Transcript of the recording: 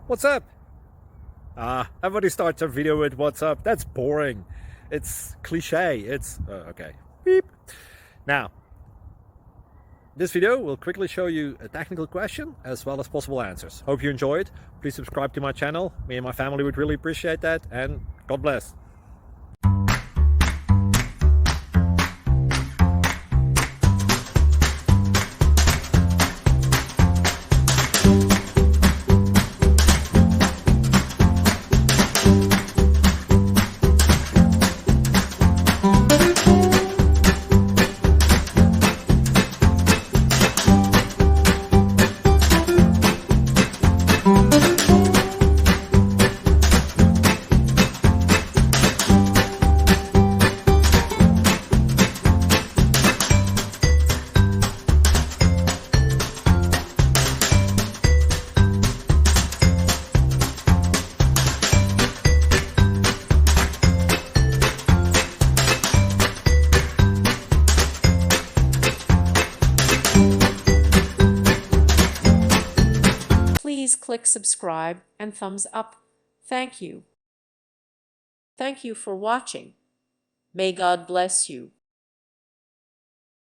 What's up? Everybody starts a video with what's up. That's boring. It's cliche. It's okay. Beep. Now, this video will quickly show you a technical question as well as possible answers. Hope you enjoy it. Please subscribe to my channel. Me and my family would really appreciate that, and God bless. Please click subscribe and thumbs up. Thank you. Thank you for watching. May God bless you.